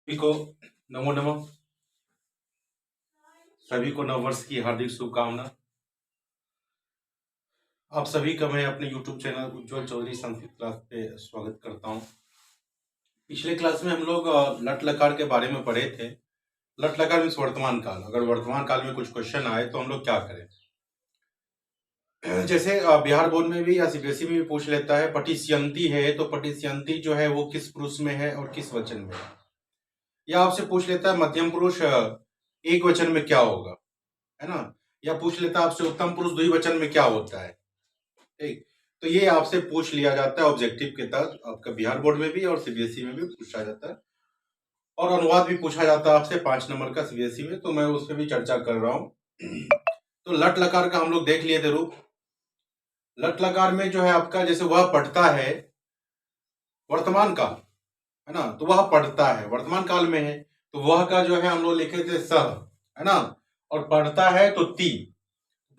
सभी को नमो नमः। सभी को नववर्ष की हार्दिक शुभकामना। आप सभी का मैं अपने YouTube चैनल उज्जवल चौधरी संस्कृत क्लास पे स्वागत करता हूं। पिछले क्लास में हम लोग लट लकार के बारे में पढ़े थे। लट लकार मीन्स वर्तमान काल। अगर वर्तमान काल में कुछ क्वेश्चन आए तो हम लोग क्या करें। जैसे बिहार बोर्ड में भी या सीबीएसई में भी पूछ लेता है, पटिष्यंती है तो पटिष्यंती जो है वो किस पुरुष में है और किस वचन में है। या आपसे पूछ लेता है मध्यम पुरुष एक वचन में क्या होगा, है ना। या पूछ लेता है आपसे उत्तम पुरुष द्विवचन में क्या होता है। ठीक, तो ये आपसे पूछ लिया जाता है ऑब्जेक्टिव के तहत। आपका बिहार बोर्ड में भी और सीबीएसई में भी पूछा जाता है, और अनुवाद भी पूछा जाता है आपसे 5 नंबर का सीबीएसई में, तो मैं उस पर भी चर्चा कर रहा हूँ। तो लट लकार का हम लोग देख लिए थे रूप। लट लकार में जो है आपका, जैसे वह पढ़ता है वर्तमान काल, है ना, तो वह पढ़ता है वर्तमान काल में है, तो वह का जो है हम लोग लिखे थे सह, है ना। और पढ़ता है तो ती,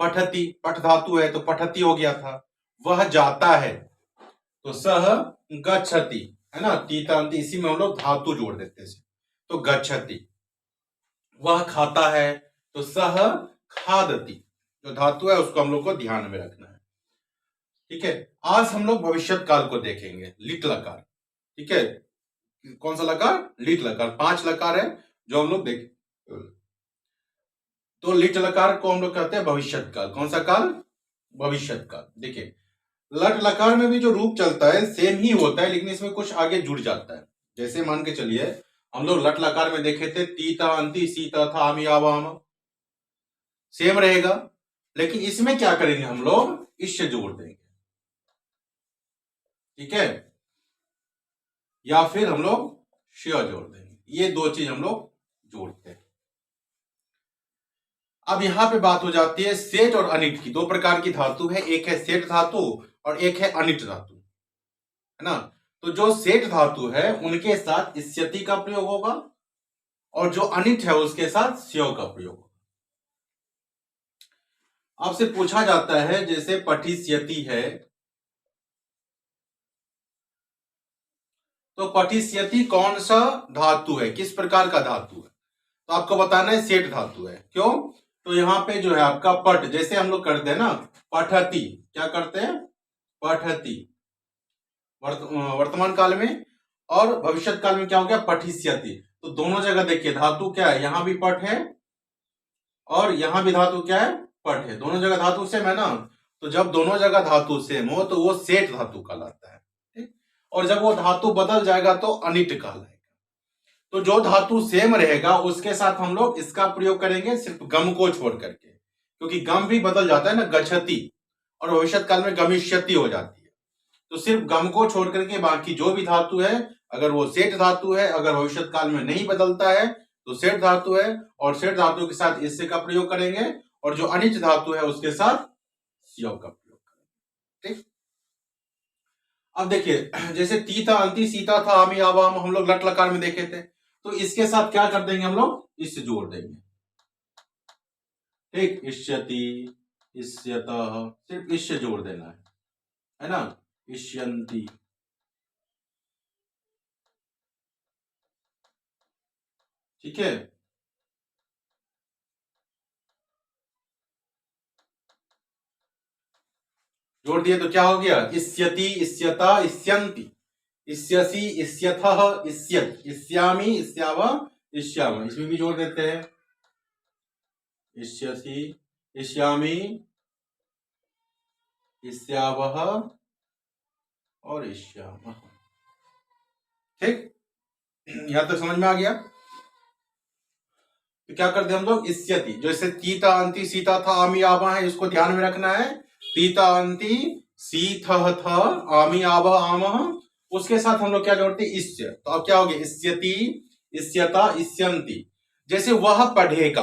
पठती, पठ धातु है तो पठती हो गया था। वह जाता है तो सह गच्छति, है ना, तीतांति, इसी में हम लोग धातु जोड़ देते हैं तो गच्छति। वह खाता है तो सह खादति, जो धातु है उसको हम लोग को ध्यान में रखना है। ठीक है, आज हम लोग भविष्यत काल को देखेंगे, लिट लकार। ठीक है, कौन सा लकार? लिट लकार। 5 लकार है जो हम लोग देखें। तो लिट लकार को हम लोग कहते हैं भविष्यत काल। कौन सा काल? भविष्यत काल। देखिए, लट लकार में भी जो रूप चलता है सेम ही होता है, लेकिन इसमें कुछ आगे जुड़ जाता है। जैसे मान के चलिए, हम लोग लट लकार में देखे थे तीता अंति सीता था आमी आवाम, सेम रहेगा। लेकिन इसमें क्या करेंगे, हम लोग इश्य जोड़ देंगे। ठीक है, या फिर हम लोग श्य जोड़ देंगे। ये दो चीज हम लोग जोड़ते हैं। अब यहां पे बात हो जाती है सेठ और अनिट की। 2 प्रकार की धातु है, एक है सेठ धातु और एक है अनिट धातु, है ना। तो जो सेठ धातु है उनके साथ इस्यति का प्रयोग होगा, और जो अनिट है उसके साथ स्यो का प्रयोग होगा। आपसे पूछा जाता है, जैसे पठिष्यति है, तो पठिष्यति कौन सा धातु है, किस प्रकार का धातु है, तो आपको बताना है सेठ धातु है। क्यों? तो यहां पे जो है आपका पट, जैसे हम लोग करते हैं ना पठती, क्या करते हैं? पठती वर्तमान काल में, और भविष्यत काल में क्या हो गया? पठिष्यति। तो दोनों जगह देखिए धातु क्या है, यहां भी पट है और यहां भी धातु क्या है? पट है। दोनों जगह धातु सेम है ना। तो जब दोनों जगह धातु सेम हो तो वो सेठ धातु कहलाता है। ठीक, और जब वो धातु बदल जाएगा तो अनिट कहलाएगा। तो जो धातु सेम रहेगा उसके साथ हम लोग इसका प्रयोग करेंगे, सिर्फ गम को छोड़ करके, क्योंकि गम भी बदल जाता है ना, गच्छति, और भविष्यत काल में गमिष्यति हो जाती है। तो सिर्फ गम को छोड़ करके बाकी जो भी धातु है, अगर वो सेठ धातु है, अगर भविष्यत काल में नहीं बदलता है तो सेठ धातु है, और सेठ धातु के साथ इससे का प्रयोग करेंगे, और जो अनिच धातु है उसके साथ स्यो का प्रयोग करेंगे। ठीक, अब देखिए, जैसे तीता अंति सीता था आमी आवाम हम लोग लट लकार में देखे थे, तो इसके साथ क्या कर देंगे हम लोग? इससे जोड़ देंगे। ठीक, इष्यति, इष्यतः, सिर्फ इससे जोड़ देना है ना, इष्यन्ति। ठीक है, जोड़ दिए तो क्या हो गया? इष्यति, इष्यता, इष्यन्ति, इष्यसि, इष्यथः, इष्यत्, इष्यामि, इष्यावः, इष्याम। इसमें भी जोड़ देते हैं, इष्यसि, इष्यामि, इष्यावः और इष्यामः। ठीक, यहां तक समझ में आ गया। तो क्या करते हैं हम लोग? इष्यति, जैसे तीता अंति सीता था आमी आवा है, इसको ध्यान में रखना है। तीता अंति सीथः था आमी आवा आमः, उसके साथ हम लोग क्या जोड़ते हैं? इष्य। तो अब क्या हो गया? इष्यति, इष्यता, इष्यन्ति। जैसे वह पढ़ेगा,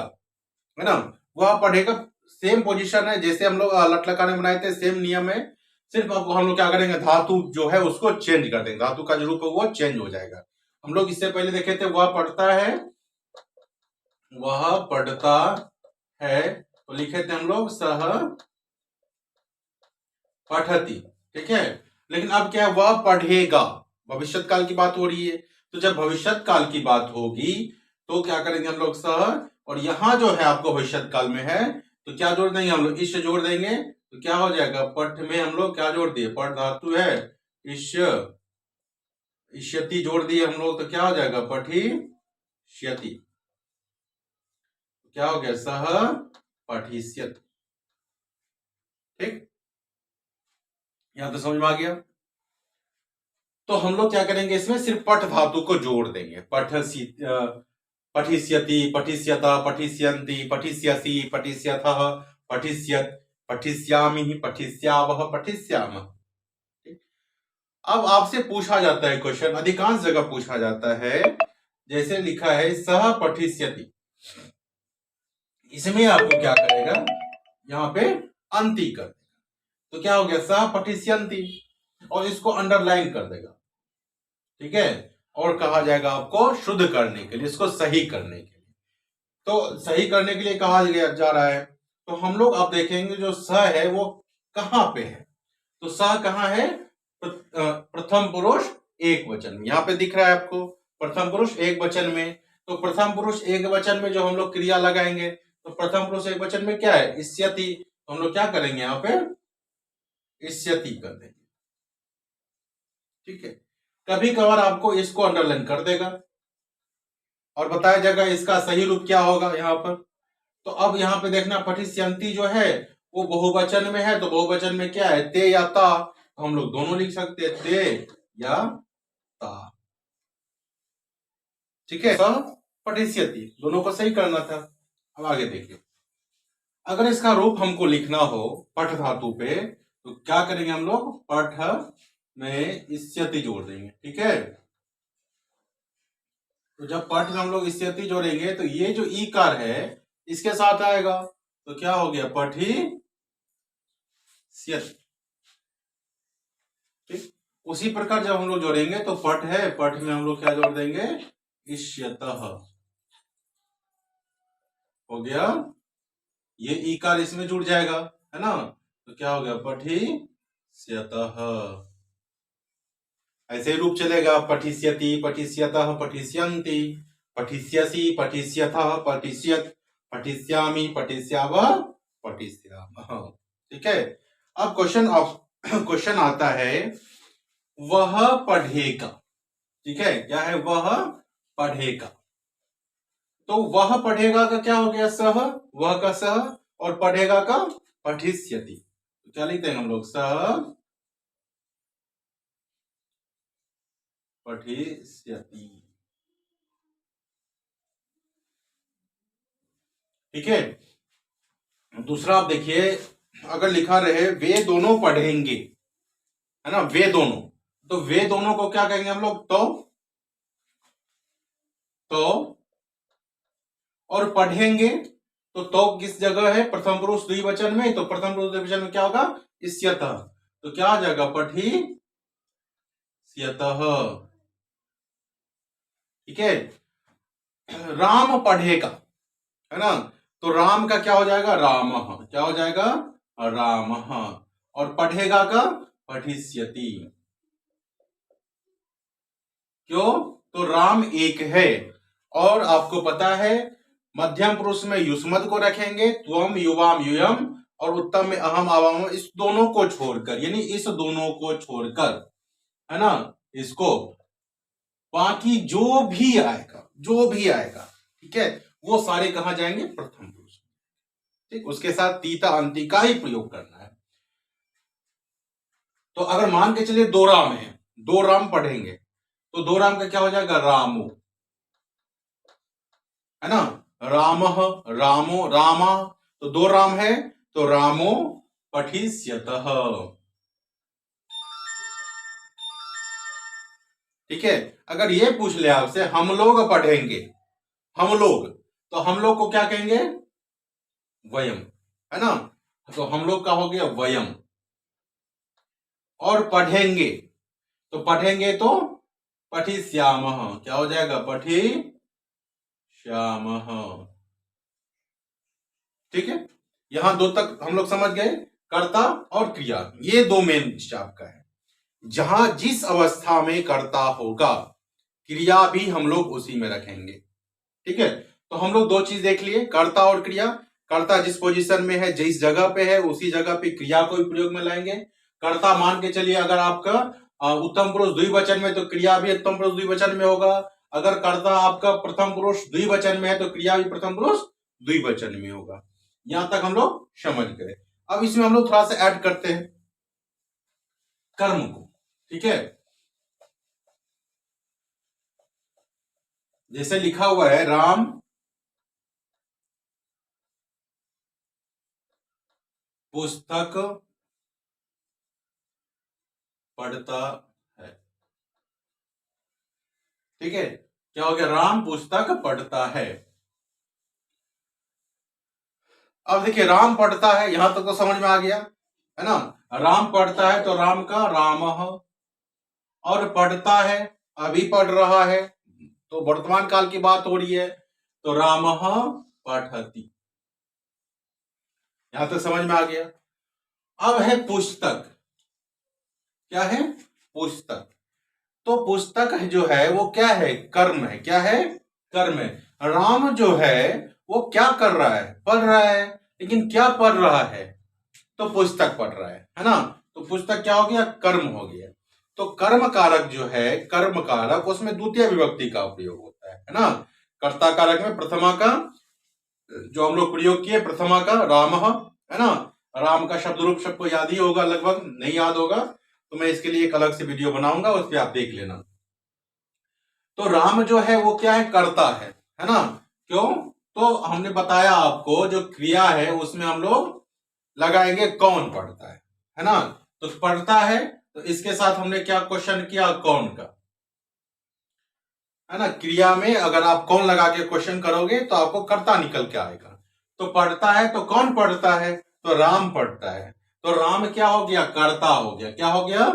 है ना, वह पढ़ेगा, सेम पोजीशन है जैसे हम लोग लट लकार में बनाए थे, सेम नियम है। सिर्फ अब हम लोग क्या करेंगे? धातु जो है उसको चेंज कर देंगे, धातु का जो रूप है वो चेंज हो जाएगा। हम लोग इससे पहले देखे थे वह पढ़ता है, वह पढ़ता है, तो लिखे थे हम लोग सह पठती। ठीक है, लेकिन अब क्या है? वह पढ़ेगा, भविष्यत काल की बात हो रही है, तो जब भविष्यत काल की बात होगी तो क्या करेंगे हम लोग सह, और यहां जो है आपको भविष्यत काल में है तो क्या जोड़ देंगे हम लोग, इश जोड़ देंगे तो क्या हो जाएगा, पठ में हम लोग क्या जोड़ दिए, पठ धातु है, इश इष्यति जोड़ दिए हम लोग तो क्या हो जाएगा, पठिष्यति। क्या हो गया, सह पठिष्यति। ठीक, यहां तो समझ में आ गया। तो हम लोग क्या करेंगे, इसमें सिर्फ पठ धातु को जोड़ देंगे, पठिष्यति, पठिष्यत, पठिष्यन्ति, पठिष्यसि, पठिष्यथः, पठिष्यत्, पठिष्यामि, पठिष्यावः, पठिष्यामः। अब आपसे पूछा जाता है क्वेश्चन, अधिकांश जगह पूछा जाता है, जैसे लिखा है सह पठिष्यति, इसमें आपको क्या करेगा, यहां पे अंति कर देगा, तो क्या हो गया, सह पठिष्यन्ति, और इसको अंडरलाइन कर देगा। ठीक है, और कहा जाएगा आपको शुद्ध करने के लिए, इसको सही करने के लिए। तो सही करने के लिए कहा जा रहा है, तो हम लोग अब देखेंगे जो स है वो कहां पे है। तो स कहां है, प्रथम पुरुष एक वचन में, यहां पे दिख रहा है आपको प्रथम पुरुष एक वचन में। तो प्रथम पुरुष एक वचन में जो हम लोग क्रिया लगाएंगे, तो प्रथम पुरुष एक वचन में क्या है, इष्यति, तो हम लोग क्या करेंगे, यहां पे इष्यति कर देंगे। ठीक है, कभी कभार आपको इसको अंडरलाइन कर देगा और बताया जाएगा इसका सही रूप क्या होगा यहाँ पर। तो अब यहाँ पे देखना, पठिष्यन्ति जो है वो बहुवचन में है, तो बहुवचन में क्या है, ते या ता, तो हम लोग दोनों लिख सकते हैं, ते या ता। ठीक है, पठिष्यति दोनों को सही करना था। अब आगे देखिए, अगर इसका रूप हमको लिखना हो पठ धातु पे, तो क्या करेंगे हम लोग, पठ में इष्यति जोड़ देंगे। ठीक है, तो जब पठ में हम लोग इष्यति जोड़ेंगे तो ये जो ईकार है इसके साथ आएगा, तो क्या हो गया, पठिष्यति। ठीक, उसी प्रकार जब हम लोग जोड़ेंगे तो पठ है, पठ में हम लोग क्या जोड़ देंगे, इष्यतः हो गया, ये ईकार इसमें जुड़ जाएगा, है ना, तो क्या हो गया, पठिष्यतः। ऐसे रूप चलेगा, पठिष्यति, पठिष्यतः, पठिष्यन्ति, पठिष्यसि, पठिष्यथः, पठिष्यत्, पठिष्यामि, पठिष्यावः, पठिष्यामः। ठीक है, अब क्वेश्चन आता है, वह पढ़ेगा। ठीक है, क्या है, वह पढ़ेगा, तो वह पढ़ेगा का क्या हो गया, सह, वह का सह, और पढ़ेगा का पठिष्यति, तो क्या लिखते हैं हम लोग, सह पठिष्यति। ठीक है, दूसरा आप देखिए, अगर लिखा रहे वे दोनों पढ़ेंगे, है ना, वे दोनों, तो वे दोनों को क्या कहेंगे हम लोग, तो और पढ़ेंगे, तो किस जगह है, प्रथम पुरुष द्विवचन में, तो प्रथम पुरुष द्विवचन में क्या होगा, इष्यतः, तो क्या आ जाएगा, पठिष्यतः। ठीक है, राम पढ़ेगा, है ना, तो राम का क्या हो जाएगा, राम, क्या हो जाएगा, राम, और पढ़ेगा का पठिष्यति। क्यों, तो राम एक है, और आपको पता है मध्यम पुरुष में युष्मत को रखेंगे, त्वम, युवाम, यूयम, और उत्तम में अहम, आवाम, इस दोनों को छोड़कर, यानी इस दोनों को छोड़कर, है ना, इसको बाकी जो भी आएगा, ठीक है, वो सारे कहां जाएंगे, प्रथम पुरुष। ठीक, उसके साथ तीता अंति का ही प्रयोग करना है। तो अगर मान के चलिए दो राम है, दो राम पढ़ेंगे, तो दो राम का क्या हो जाएगा, रामो, है ना, राम, रामो, रामा, तो दो राम है, तो रामो पठिष्यतः। ठीक है, अगर ये पूछ ले आपसे हम लोग पढ़ेंगे, हम लोग, तो हम लोग को क्या कहेंगे, वयम, है ना, तो हम लोग का हो गया वयम, और पढ़ेंगे, तो पढ़ेंगे तो पठिष्यामः, क्या हो जाएगा, पठिष्यामः। ठीक है, यहां दो तक हम लोग समझ गए, कर्ता और क्रिया, ये दो मेन आपका है, जहां जिस अवस्था में कर्ता होगा, क्रिया भी हम लोग उसी में रखेंगे। ठीक है, तो हम लोग दो चीज देख लिए, कर्ता और क्रिया। कर्ता जिस पोजीशन में है, जिस जगह पे है, उसी जगह पे क्रिया को भी प्रयोग में लाएंगे। कर्ता मान के चलिए अगर आपका उत्तम पुरुष द्विवचन में, तो क्रिया भी उत्तम पुरुष द्विवचन में होगा। अगर कर्ता आपका प्रथम पुरुष द्विवचन में है, तो क्रिया भी प्रथम पुरुष द्विवचन में होगा। यहां तक हम लोग समझ गए। अब इसमें हम लोग थोड़ा सा ऐड करते हैं कर्म को। ठीक है, जैसे लिखा हुआ है राम पुस्तक पढ़ता है। ठीक है, क्या हो गया, राम पुस्तक पढ़ता है। अब देखिए राम पढ़ता है, यहां तक तो समझ में आ गया है ना। राम पढ़ता है तो राम का राम, और पढ़ता है अभी पढ़ रहा है, तो वर्तमान काल की बात हो रही है, तो राम पठति। यहां तक समझ में आ गया। अब है पुस्तक, क्या है, पुस्तक। तो पुस्तक जो है वो क्या है, कर्म है। क्या है, कर्म है। राम जो है वो क्या कर रहा है, पढ़ रहा है, लेकिन क्या पढ़ रहा है, तो पुस्तक पढ़ रहा है ना। तो पुस्तक क्या हो गया, कर्म हो गया। तो कर्म कारक जो है, कर्म कारक, उसमें द्वितीय विभक्ति का उपयोग होता है ना। कर्ता कारक में प्रथमा का जो हम लोग प्रयोग किए, प्रथमा का राम है ना। राम का शब्द रूप सबको याद ही होगा, लगभग नहीं याद होगा तो मैं इसके लिए एक अलग से वीडियो बनाऊंगा, उस पर आप देख लेना। तो राम जो है वो क्या है, कर्ता है ना। क्यों, तो हमने बताया आपको जो क्रिया है उसमें हम लोग लगाएंगे कौन पढ़ता है ना। तो पढ़ता है, तो इसके साथ हमने क्या क्वेश्चन किया, कौन का, है ना। क्रिया में अगर आप कौन लगा के क्वेश्चन करोगे तो आपको कर्ता निकल के आएगा। तो पढ़ता है तो कौन पढ़ता है, तो राम पढ़ता है। तो राम क्या हो गया, कर्ता हो गया। क्या हो गया,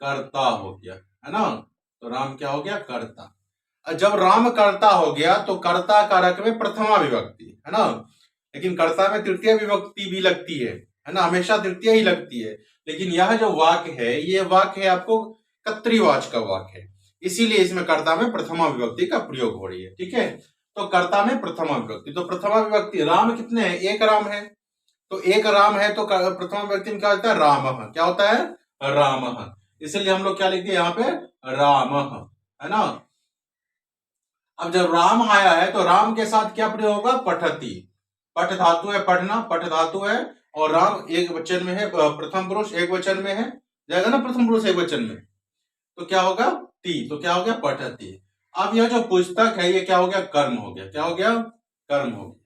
कर्ता हो गया, है ना। तो राम क्या हो गया, कर्ता। जब राम कर्ता हो गया तो कर्ता कारक में प्रथमा विभक्ति, है ना। लेकिन कर्ता में तृतीय विभक्ति भी लगती है ना, हमेशा तृतीय ही लगती है। लेकिन यह जो वाक्य है, ये वाक्य है आपको कर्तृवाचक वाक्य है, इसीलिए इसमें कर्ता में प्रथमा विभक्ति का प्रयोग हो रही है। ठीक है, तो कर्ता में प्रथमा विभक्ति, तो प्रथमा विभक्ति राम कितने हैं, एक राम है। तो एक राम है तो प्रथमा विभक्ति में क्या होता है, राम। क्या होता है, राम। इसलिए हम लोग क्या लिखते हैं यहाँ पे, राम, है ना। अब जब राम आया है तो राम के साथ क्या प्रयोग होगा, पठति। पठ धातु है, पढ़ना पठ धातु है, और राम एक वचन में है, प्रथम पुरुष एक वचन में है, जाएगा ना प्रथम पुरुष एक वचन में, तो क्या होगा, ती। तो क्या हो गया, पठति। अब यह जो पुस्तक है ये क्या हो गया, कर्म हो गया। क्या हो गया, कर्म हो गया।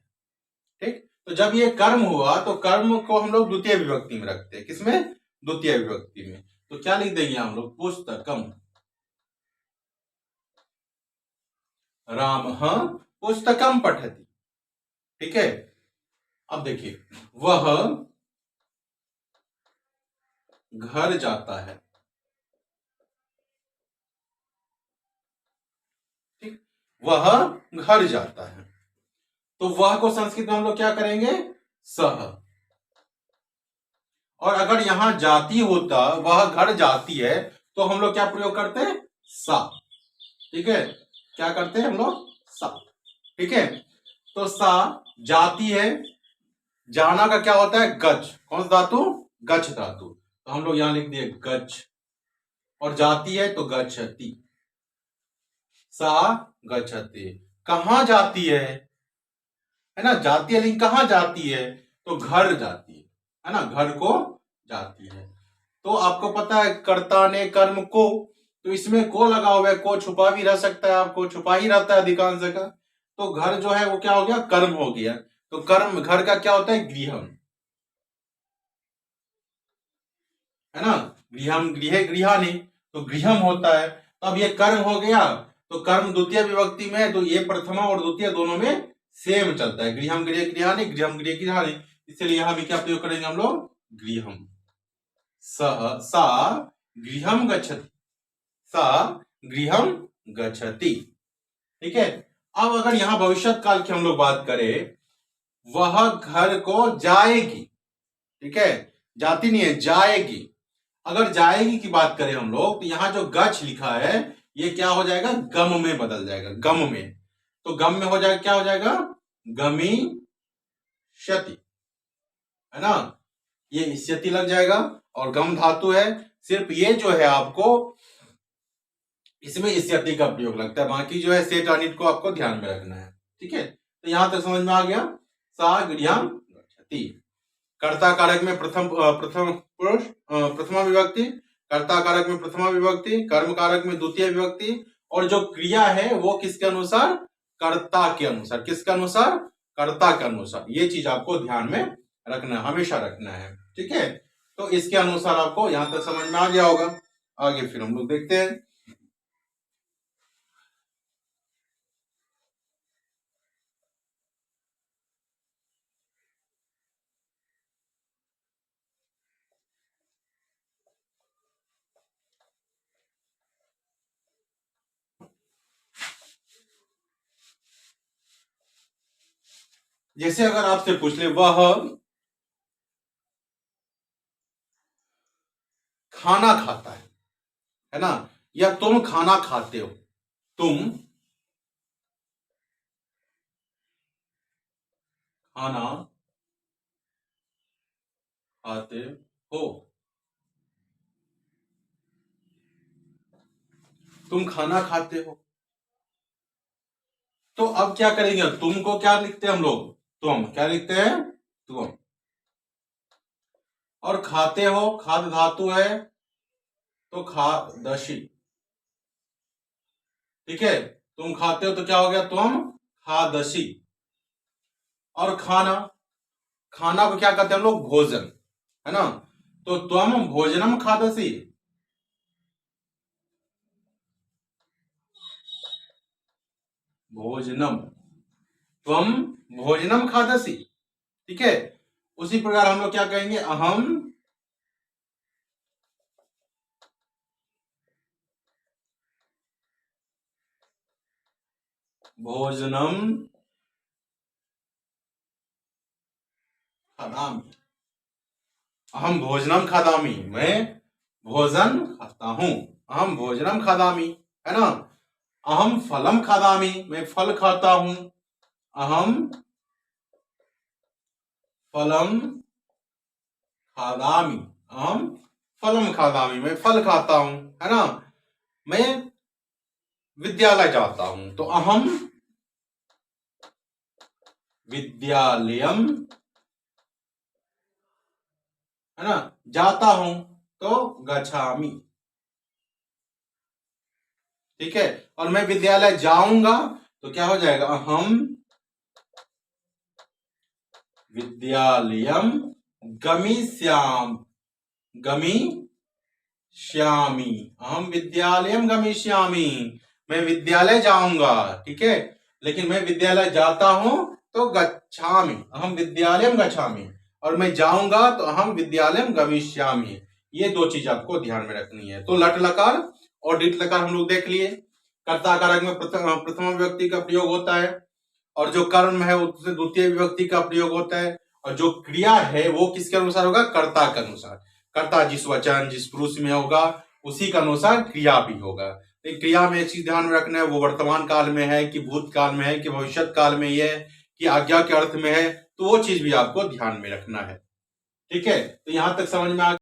ठीक, तो जब ये कर्म हुआ तो कर्म को हम लोग द्वितीय विभक्ति में रखते हैं, किसमें, द्वितीय विभक्ति में। तो क्या लिख देंगे हम लोग, पुस्तकम, राम पुस्तकम पठति। ठीक है, अब देखिए, वह घर जाता है। ठीक, वह घर जाता है, तो वह को संस्कृत में हम लोग क्या करेंगे, सह। और अगर यहां जाति होता, वह घर जाती है, तो हम लोग क्या प्रयोग करते हैं, सा। ठीक है, क्या करते हैं हम लोग, सा। ठीक है, तो सा जाती है, जाना का क्या होता है, गच। कौन सा धातु, गच धातु। तो हम लोग यहां लिख दिए गच, और जाती है तो गच्छति, सा गच्छति। कहां जाती है ना, जाती है, लेकिन कहां जाती है, तो घर जाती है ना, घर को जाती है। तो आपको पता है कर्ता ने कर्म को, तो इसमें को लगा हुआ है, को छुपा भी रह सकता है, आपको छुपा ही रहता है अधिकांश जगह। तो घर जो है वो क्या हो गया, कर्म हो गया। तो कर्म घर का क्या होता है, गृहम, है ना। गृहम, गृह गृहानी, तो गृहम होता है। तो अब ये कर्म हो गया, तो कर्म द्वितीय विभक्ति में है, तो ये प्रथमा और द्वितीय दोनों में सेम चलता है, गृहम गृह गृहानी, गृहम गृह गृहानी। इसलिए यहां भी क्या प्रयोग करेंगे हम लोग, गृहम। सह सा गृहम गच्छति, सा गृहम गच्छति। ठीक है, अब अगर यहां भविष्य काल की हम लोग बात करें, वह घर को जाएगी। ठीक है, जाती नहीं है, जाएगी। अगर जाएगी की बात करें हम लोग, तो यहां जो गच्छ लिखा है ये क्या हो जाएगा, गम में बदल जाएगा, गम में। तो गम में हो जाएगा, क्या हो जाएगा, गमिष्यति, है ना, ये इष्यति लग जाएगा और गम धातु है। सिर्फ ये जो है आपको इसमें इष्यति का प्रयोग लगता है, बाकी जो है सेठ अनिट को आपको ध्यान में रखना है। ठीक है, तो यहां तक समझ में आ गया। सा गृहम गच्छति, कर्ता कारक में प्रथम पुरुष प्रथमा विभक्ति, कर्ता कारक में प्रथमा विभक्ति, कर्म कारक में द्वितीय विभक्ति, और जो क्रिया है वो किसके अनुसार, कर्ता के अनुसार। किसके अनुसार, कर्ता के अनुसार। ये चीज आपको ध्यान में रखना, हमेशा रखना है। ठीक है, तो इसके अनुसार आपको यहां तक समझ में आ गया होगा। आगे फिर हम लोग देखते हैं। जैसे अगर आपसे पूछ ले वह खाना खाता है ना, या तुम खाना खाते हो, तुम खाना खाते हो, तुम खाना खाते हो। तो अब क्या करेंगे, तुम को क्या लिखते हैं हम लोग, तुम क्या लिखते हैं, तुम। और खाते हो, खाद धातु है तो खादशी। ठीक है, तुम खाते हो तो क्या हो गया, तुम खादशी। और खाना, खाना को क्या कहते हैं हम लोग, भोजन, है ना, तो तुम भोजनम खादसी। भोजनम, तुम भोजनम खादसी। ठीक है, उसी प्रकार हम लोग क्या कहेंगे, अहम भोजनम खादामी। अहम भोजनम खादामी, मैं भोजन खाता हूं। अहम भोजनम खादामी, है ना। अहम फलम खादामी, मैं फल खाता हूं। अहम फलम खादामी, अहम फलम खादामी, मैं फल खाता हूं, है ना। मैं विद्यालय जाता हूं, तो अहम विद्यालयम, है ना, जाता हूं तो गच्छामि। ठीक है, और मैं विद्यालय जाऊंगा तो क्या हो जाएगा, अहम विद्यालयम गमिष्याम, गमिष्यामि, अहम विद्यालयम गमिष्यामि, मैं विद्यालय जाऊंगा। ठीक है, लेकिन मैं विद्यालय जाता हूं तो गच्छामि, अहम विद्यालयम गच्छामि, और मैं जाऊंगा तो अहम विद्यालयम गमिष्यामि। ये दो चीज आपको ध्यान में रखनी है। तो लट लकार और डिट लकार हम लोग देख लिए। कर्ता कारक में प्रथम विभक्ति का प्रयोग होता है, और जो कर्म है उससे द्वितीय विभक्ति का प्रयोग होता है, और जो क्रिया है वो किसके अनुसार होगा, कर्ता के अनुसार। कर्ता जिस वचन जिस पुरुष में होगा उसी के अनुसार क्रिया भी होगा। तो क्रिया में एक चीज ध्यान में रखना है, वो वर्तमान काल में है कि भूतकाल में है कि भविष्य काल में है कि आज्ञा के अर्थ में है, तो वो चीज भी आपको ध्यान में रखना है। ठीक है, तो यहां तक समझ में आ